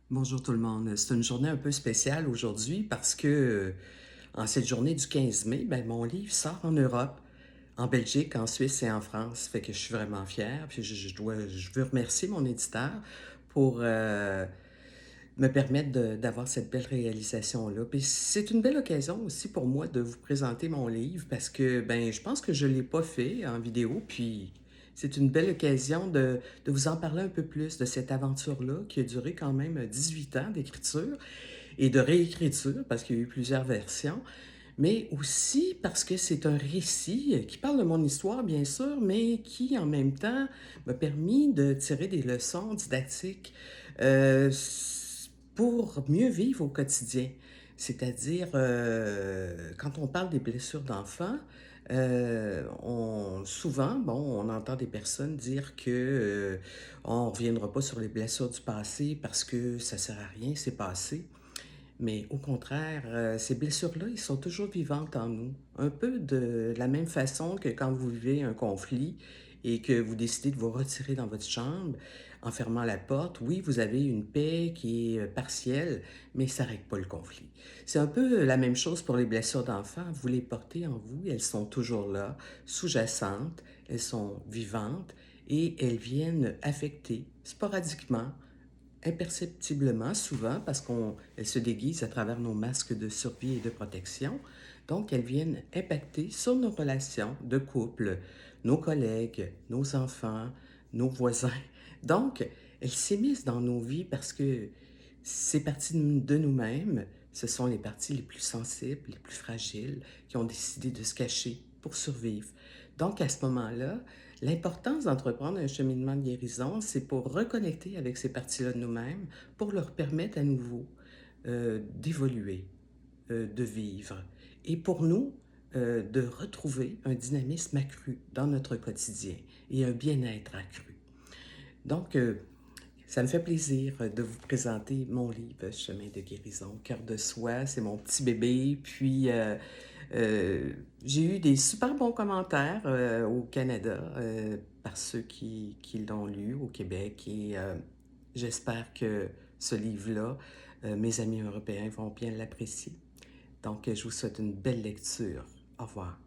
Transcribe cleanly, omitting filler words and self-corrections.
Bonjour tout le monde. C'est une journée un peu spéciale aujourd'hui parce que, en cette journée du 15 mai, ben, mon livre sort en Europe, en Belgique, en Suisse et en France. Fait que je suis vraiment fière. Puis je veux remercier mon éditeur pour me permettre d'avoir cette belle réalisation-là. Puis c'est une belle occasion aussi pour moi de vous présenter mon livre parce que, ben, je pense que je ne l'ai pas fait en vidéo. Puis c'est une belle occasion de vous en parler un peu plus de cette aventure-là qui a duré quand même 18 ans d'écriture et de réécriture parce qu'il y a eu plusieurs versions, mais aussi parce que c'est un récit qui parle de mon histoire, bien sûr, mais qui, en même temps, m'a permis de tirer des leçons didactiques pour mieux vivre au quotidien. C'est-à-dire, quand on parle des blessures d'enfants, souvent, bon, on entend des personnes dire que on ne reviendra pas sur les blessures du passé parce que ça ne sert à rien, c'est passé. Mais au contraire, ces blessures-là, ils sont toujours vivantes en nous. Un peu de la même façon que quand vous vivez un conflit et que vous décidez de vous retirer dans votre chambre en fermant la porte. Oui, vous avez une paix qui est partielle, mais ça ne règle pas le conflit. C'est un peu la même chose pour les blessures d'enfants. Vous les portez en vous, elles sont toujours là, sous-jacentes, elles sont vivantes et elles viennent affecter sporadiquement, imperceptiblement, souvent, parce qu'elles se déguisent à travers nos masques de survie et de protection. Donc, elles viennent impacter sur nos relations de couple, nos collègues, nos enfants, nos voisins. Donc, elles s'immiscent dans nos vies parce que ces parties de nous-mêmes, ce sont les parties les plus sensibles, les plus fragiles, qui ont décidé de se cacher pour survivre. Donc, à ce moment-là, l'importance d'entreprendre un cheminement de guérison, c'est pour reconnecter avec ces parties-là de nous-mêmes, pour leur permettre à nouveau d'évoluer, de vivre. Et pour nous, de retrouver un dynamisme accru dans notre quotidien et un bien-être accru. Donc, ça me fait plaisir de vous présenter mon livre Chemin de guérison, Cœur de soi. C'est mon petit bébé. Puis, j'ai eu des super bons commentaires au Canada par ceux qui l'ont lu au Québec. Et j'espère que ce livre-là, mes amis européens vont bien l'apprécier. Donc, je vous souhaite une belle lecture. Au revoir.